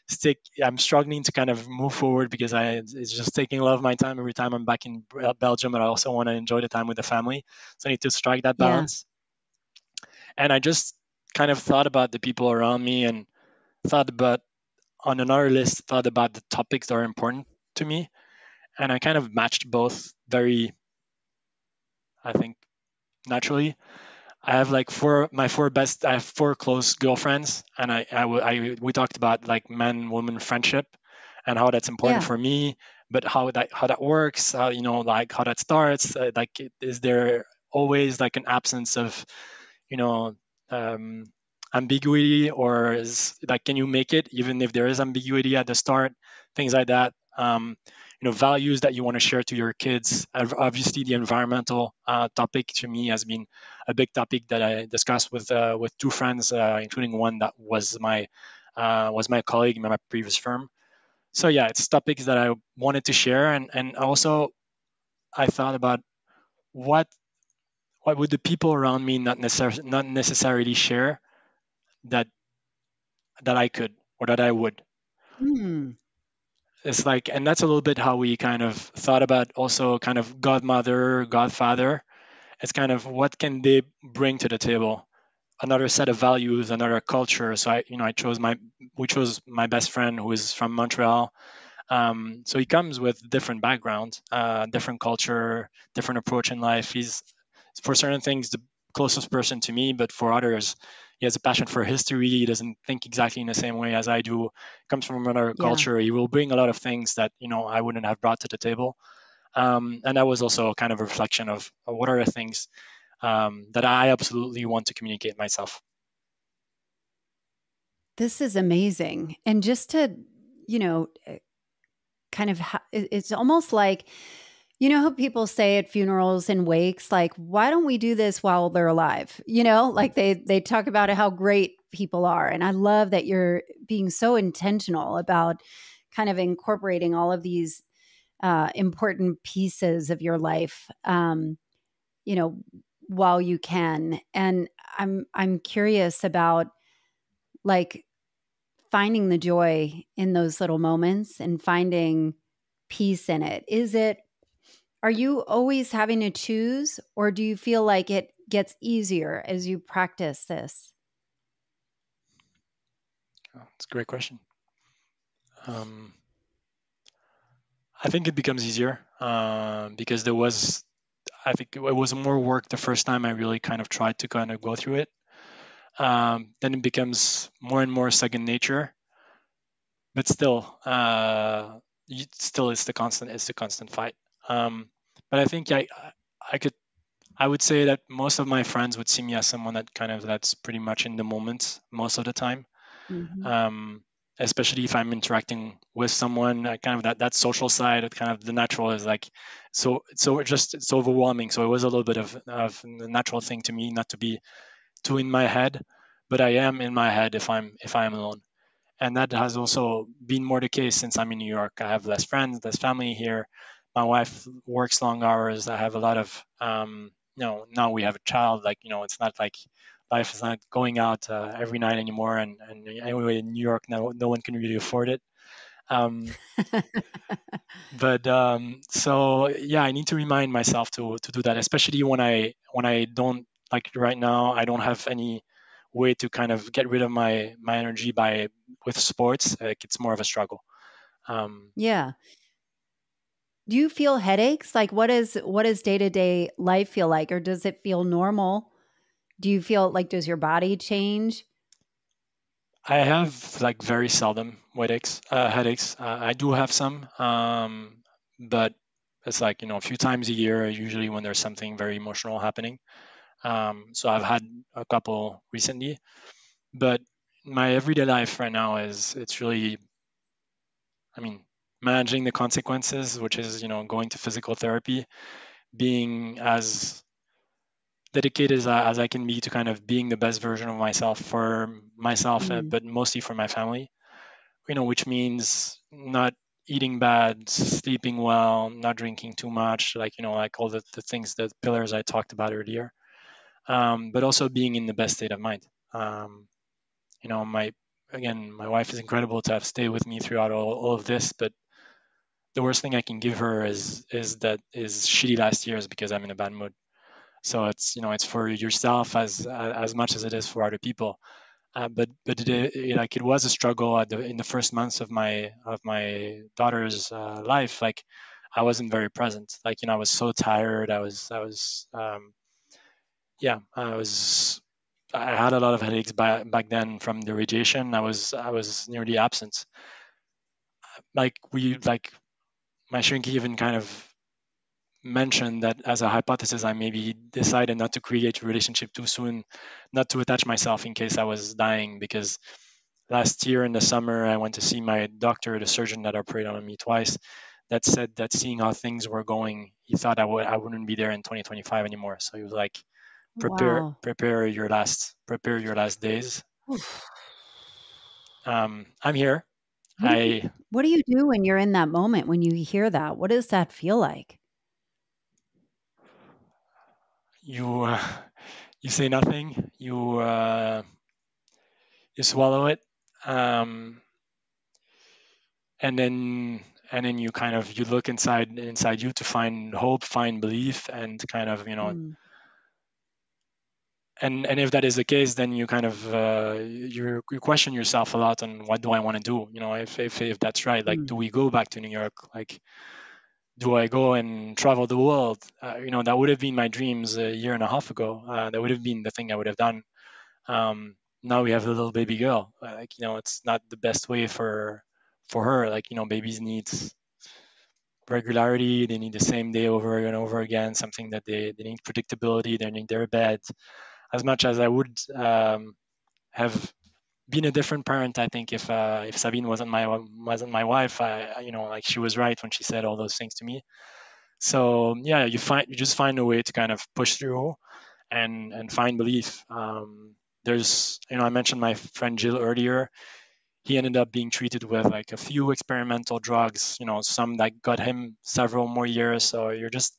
stick. I'm struggling to kind of move forward because it's just taking a lot of my time every time I'm back in Belgium, but I also want to enjoy the time with the family. So I need to strike that Yeah. balance. And I just kind of thought about the people around me and thought about on another list thought about the topics that are important to me, and I kind of matched both very, I think, naturally. I have like I have 4 close girlfriends, and we talked about like man woman friendship and how that's important Yeah. for me, but how that works, how like how that starts, like is there always like an absence of you know um, ambiguity, or is like can you make it even if there is ambiguity at the start, things like that. Values that you want to share to your kids. Obviously the environmental topic to me has been a big topic that I discussed with 2 friends, including one that was my colleague in my previous firm. So yeah, it's topics that I wanted to share, and also I thought about what what would the people around me not necessarily share that I could or that I would. Mm. It's like, and that's a little bit how we kind of thought about also kind of godmother, godfather. It's kind of what can they bring to the table, another set of values, another culture. So I chose we chose my best friend who is from Montreal. So he comes with different background, different culture, different approach in life. He's for certain things the closest person to me, but for others, he has a passion for history. He doesn't think exactly in the same way as I do. Comes from another Yeah. culture. He will bring a lot of things that I wouldn't have brought to the table. And that was also kind of a reflection of what are the things that I absolutely want to communicate myself. This is amazing. And just to, you know, kind of, it's almost like, how people say at funerals and wakes, like, why don't we do this while they're alive? Like they talk about how great people are. And I love that you're being so intentional about kind of incorporating all of these important pieces of your life, you know, while you can. And I'm curious about like finding the joy in those little moments and finding peace in it. Are you always having to choose, or do you feel like it gets easier as you practice this? Oh, it's a great question. Um, I think it becomes easier because I think it was more work the first time I really kind of tried to kind of go through it. Then it becomes more and more second nature, but still, still it's the constant fight. But I think I could I would say that most of my friends would see me as someone that's pretty much in the moment most of the time. Mhm. Um, Especially if I'm interacting with someone, kind of that social side, kind of the natural is like, it's overwhelming. So it was a little bit of a natural thing to me not to be too in my head, but I am in my head if I'm alone. And that has also been more the case since I'm in New York. I have less friends, less family here. My wife works long hours. I have a lot of, now we have a child. Like, it's not like life is not going out every night anymore. And anyway, in New York, no one can really afford it. Um, but so yeah, I need to remind myself to do that, especially when I don't like right now, I don't have any way to kind of get rid of my energy by with sports. Like it's more of a struggle. Um, Yeah. Do you feel headaches? Like what does day-to-day life feel like, or does it feel normal? Do you feel like does your body change? I have like very seldom headaches. Headaches. I do have some, but it's like a few times a year. Usually when there's something very emotional happening. So I've had a couple recently, but my everyday life right now is it's really, I mean, managing the consequences, which is going to physical therapy, being as dedicated as I can be to kind of being the best version of myself for myself, Mm. but mostly for my family. Which means not eating bad, sleeping well, not drinking too much, like all the things, the pillars I talked about earlier. But also being in the best state of mind. My again, my wife is incredible to have stayed with me throughout all of this, but the worst thing I can give her is shitty last years because I'm in a bad mood. So it's for yourself as much as it is for other people. But it was a struggle in the first months of my daughter's life. Like I wasn't very present. I was so tired. I had a lot of headaches back then from the radiation. I was nearly absent. Like my shrink even kind of mentioned that as a hypothesis, I maybe decided not to create a relationship too soon, not to attach myself in case I was dying, because last year in the summer I went to see my doctor, the surgeon that operated on me twice, that said that seeing how things were going, he thought I wouldn't be there in 2025 anymore. So he was like, Wow. prepare your last days. Oof. I'm here. What do you I what do you do when you're in that moment when you hear that? What does that feel like? you you say nothing. You swallow it, um, and then you kind of you look inside you to find hope, find belief, and kind of Mm, and if that is the case, then you kind of you question yourself a lot on what do I want to do. If that's right, like mm. do we go back to New York? Like do I go and travel the world? That would have been my dreams a year and a half ago. That would have been the thing I would have done. Now we have a little baby girl. It's not the best way for her. Babies need regularity. They need the same day over and over again. Something that they need predictability. They need their bed. As much as I would have been a different parent, I think if Sabine wasn't my wife, like she was right when she said all those things to me. So yeah, you just find a way to kind of push through and find belief. There's I mentioned my friend Jill earlier. He ended up being treated with like a few experimental drugs, some that got him several more years. So you're just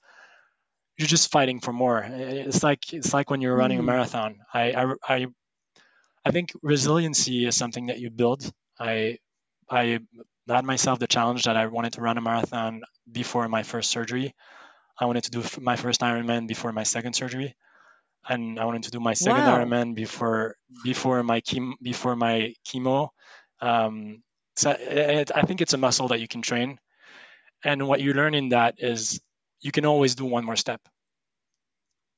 fighting for more. It's like when you're running a Mhm. marathon. I think resiliency is something that you build. I had myself the challenge that I wanted to run a marathon before my first surgery. I wanted to do my first Ironman before my second surgery, and I wanted to do my second Wow. Ironman before my chemo. I think it's a muscle that you can train, and what you learn in that is you can always do one more step.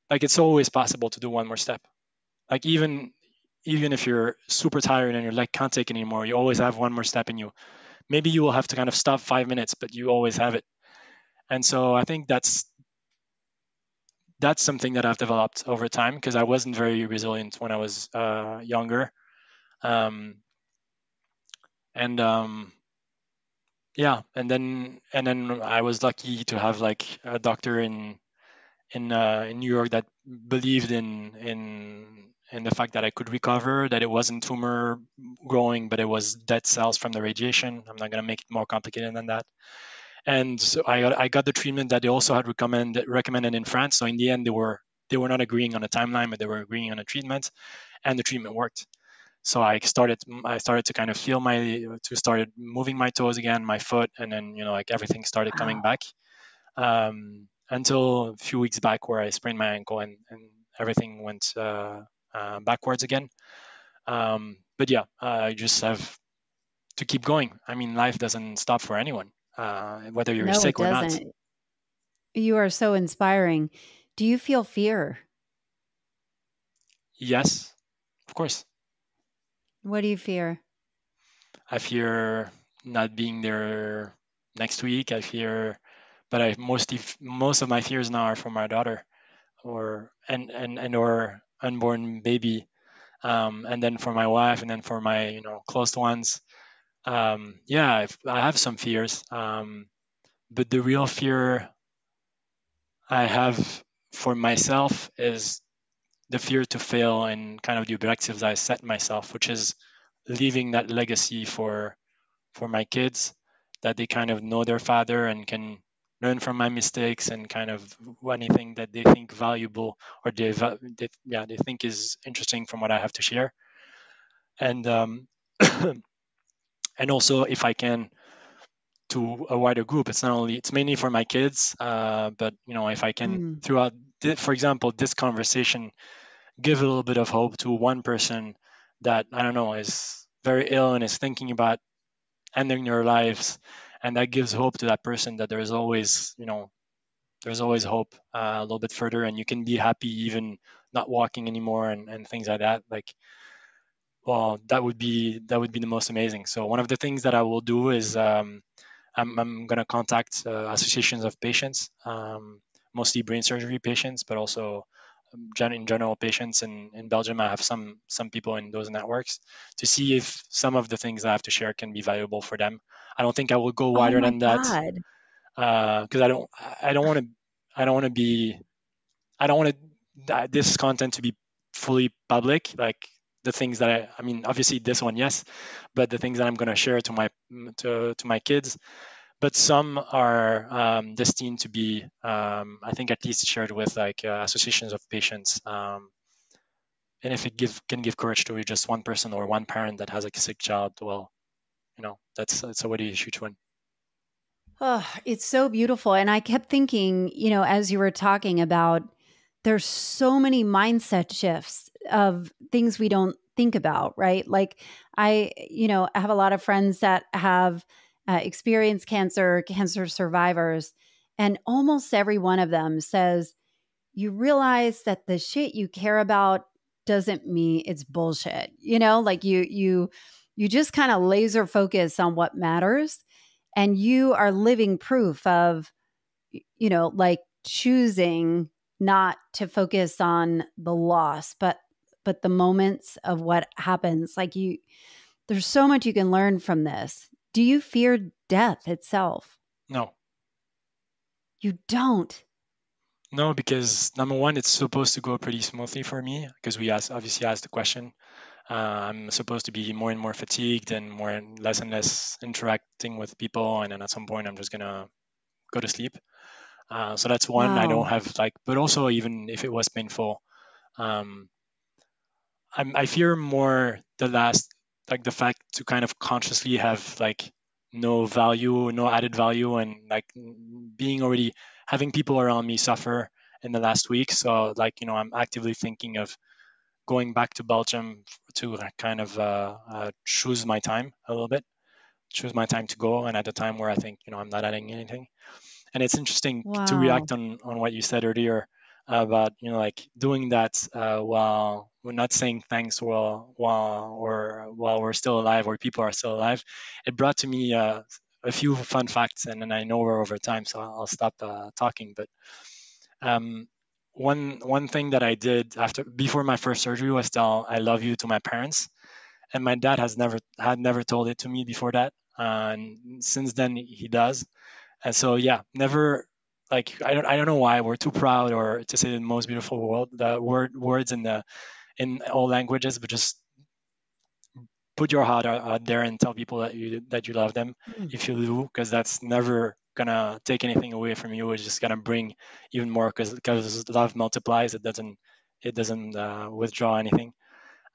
Like it's always possible to do one more step. Like even if you're super tired and your leg can't take it anymore, you always have one more step in you. Maybe you will have to kind of stop 5 minutes, but you always have it. And so I think that's something that I've developed over time because I wasn't very resilient when I was younger. Um, and yeah, and then I was lucky to have like a doctor in New York that believed in the fact that I could recover, that it wasn't tumor growing, but it was dead cells from the radiation. I'm not gonna make it more complicated than that. And so I got the treatment that they also had recommended in France. So in the end, they were not agreeing on a timeline, but they were agreeing on a treatment, and the treatment worked. So I started to kind of started moving my toes again, my foot, and then like everything started coming Wow. back until a few weeks back where I sprained my ankle, and everything went backwards again. But yeah, I just have to keep going. I mean, life doesn't stop for anyone, whether you're No, it sick or not. doesn't. You are so inspiring. Do you feel fear? Yes, of course. What do you fear? I fear not being there next week. I fear, but most of my fears now are for my daughter, or and or unborn baby, and then for my wife, and then for my close ones. Yeah, I have some fears, but the real fear I have for myself is the fear to fail and kind of the objectives I set myself, which is leaving that legacy for my kids, that they kind of know their father and can learn from my mistakes and kind of anything that they think valuable or they think is interesting from what I have to share. And and also if I can, to a wider group, it's mainly for my kids, but if I can Mm. throughout for example this conversation give a little bit of hope to one person that, I don't know, is very ill and is thinking about ending their lives, and that gives hope to that person that there's always hope, a little bit further, and you can be happy even not walking anymore, and things like that. Like, well, that would be the most amazing. So one of the things that I will do is, I'm going to contact associations of patients, mostly brain surgery patients, but also in general patients in Belgium. I have some people in those networks to see if some of the things I have to share can be valuable for them. I don't think I will go Oh wider my than that, God. because I don't want to I don't want to be I don't want this content to be fully public. Like the things that I mean, obviously this one, yes, but the things that I'm going to share to my kids, but some are destined to be, I think, at least shared with like associations of patients. And if it can give courage to just one person or one parent that has like a sick child, well, that's already a huge win. Oh, it's so beautiful. And I kept thinking, as you were talking about, there's so many mindset shifts of things we don't think about, right? Like I have a lot of friends that have experienced cancer survivors, and almost every one of them says, you realize that the shit you care about doesn't mean it's bullshit. Like you just kind of laser focus on what matters, and you are living proof of like choosing not to focus on the loss, but the moments of what happens. Like there's so much you can learn from this. Do you fear death itself? No, You don't. no, because number one, it's supposed to go pretty smoothly for me because we obviously asked the question. I'm supposed to be more and more fatigued and less and less interacting with people, and then at some point, I'm just gonna go to sleep. So that's one. I don't Wow. have like, but also even if it was painful, um, I fear more the last, like the fact to kind of consciously have like no value, no added value, and like being already having people around me suffer in the last week. So like I'm actively thinking of going back to Belgium to kind of choose my time a little bit, choose my time to go, and at the time where I think I'm not adding anything. And it's interesting to Wow. react on what you said earlier about like doing that while we're not saying thanks while we're still alive or people are still alive. It brought to me a few fun facts, and then I know we're over time, so I'll stop talking. But um, one thing that I did after before my first surgery was tell I love you to my parents, and my dad had never told it to me before that, and since then he does. And so yeah, never, like I don't know why we're too proud or to say the most beautiful words in all languages, but just put your heart out there and tell people that you love them Mm. if you do, because that's never gonna take anything away from you. It's just gonna bring even more, because love multiplies. It doesn't withdraw anything.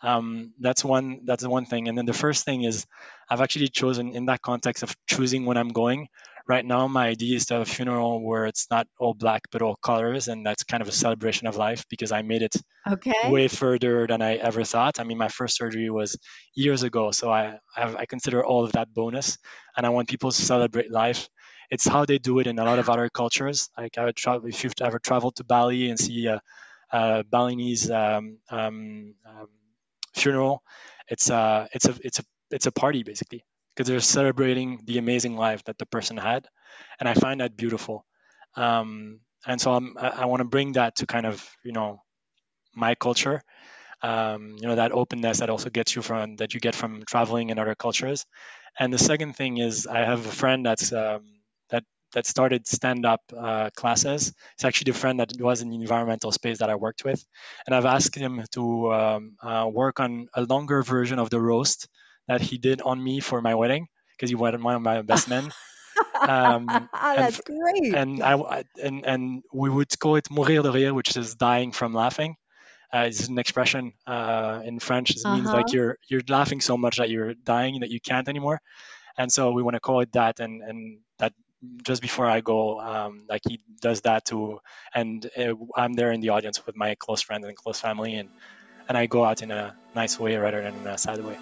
That's one thing. And then the first thing is I've actually chosen, in that context of choosing when I'm going, right now my idea is to have a funeral where it's not all black but all colors, and that's kind of a celebration of life because I made it way further than I ever thought. I mean, my first surgery was years ago, so I consider all of that bonus, and I want people to celebrate life. It's how they do it in a lot of other cultures. Like I would travel, if you've ever traveled to Bali and see a Balinese funeral, it's a party basically because they're celebrating the amazing life that the person had, and I find that beautiful. And so I want to bring that to kind of my culture, that openness that also gets you from that you get from traveling in other cultures. And the second thing is I have a friend that started stand-up classes. It's actually the friend that was in the environmental space that I worked with, and I've asked him to work on a longer version of the roast that he did on me for my wedding because he was one of my best men. That's great. And we would call it mourir de rire, which is dying from laughing. It's an expression in French. It means like you're laughing so much that you're dying that you can't anymore. And so we want to call it that. And that just before I go, like he does that too. And I'm there in the audience with my close friends and close family, and I go out in a nice way rather than in a sad way.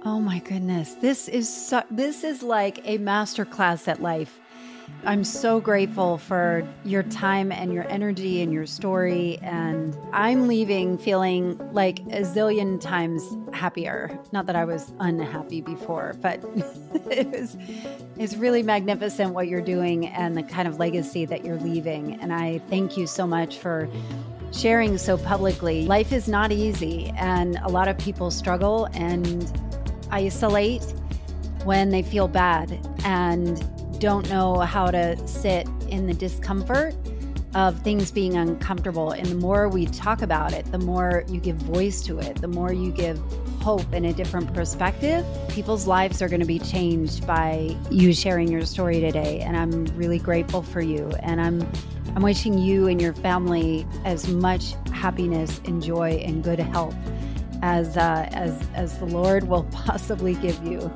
Oh my goodness. This is like a masterclass at life. I'm so grateful for your time and your energy and your story. And I'm leaving feeling like a zillion times happier. Not that I was unhappy before, but it's really magnificent what you're doing and the kind of legacy that you're leaving. And I thank you so much for sharing so publicly. Life is not easy, and a lot of people struggle and isolate when they feel bad and don't know how to sit in the discomfort of things being uncomfortable. And the more we talk about it, the more you give voice to it, the more you give hope and a different perspective, people's lives are going to be changed by you sharing your story today. And I'm really grateful for you. And I'm wishing you and your family as much happiness and joy and good health as the Lord will possibly give you,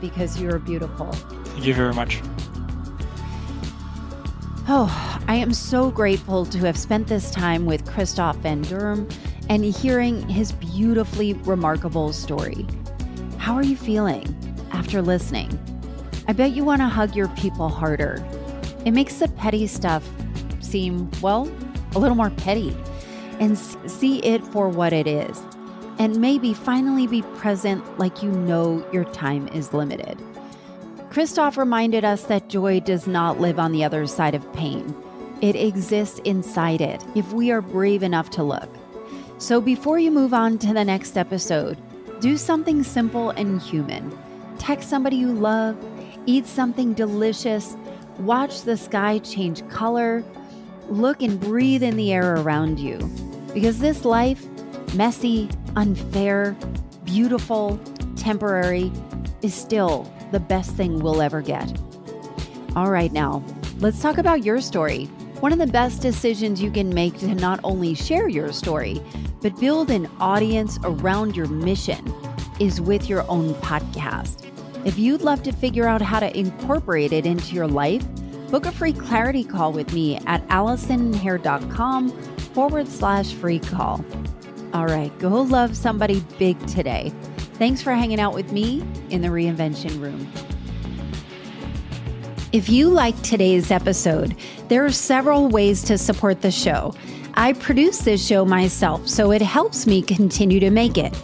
because you're beautiful. Thank you very much. Oh, I am so grateful to have spent this time with Christophe van Durme and hearing his beautifully remarkable story. How are you feeling after listening? I bet you want to hug your people harder. It makes the petty stuff seem, well, a little more petty, and see it for what it is. And maybe finally be present like you know your time is limited. Christophe reminded us that joy does not live on the other side of pain. It exists inside it if we are brave enough to look. So before you move on to the next episode, do something simple and human. Text somebody you love, eat something delicious, watch the sky change color, look and breathe in the air around you. Because this life, messy, unfair, beautiful, temporary, is still the best thing we'll ever get. All right, now, let's talk about your story. One of the best decisions you can make to not only share your story, but build an audience around your mission is with your own podcast. If you'd love to figure out how to incorporate it into your life, book a free clarity call with me at AllisonHair.com/free call. All right, go love somebody big today. Thanks for hanging out with me in the Reinvention Room. If you liked today's episode, there are several ways to support the show. I produce this show myself, so it helps me continue to make it.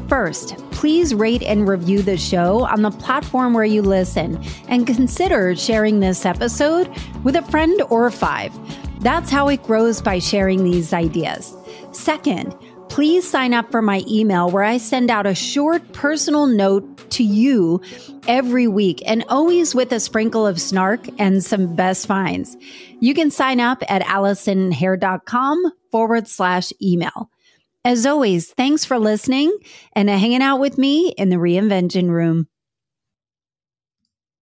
First, please rate and review the show on the platform where you listen, and consider sharing this episode with a friend or five. That's how it grows, by sharing these ideas. Second, please sign up for my email where I send out a short personal note to you every week, and always with a sprinkle of snark and some best finds. You can sign up at AllisonHair.com/email. As always, thanks for listening and hanging out with me in the Reinvention Room.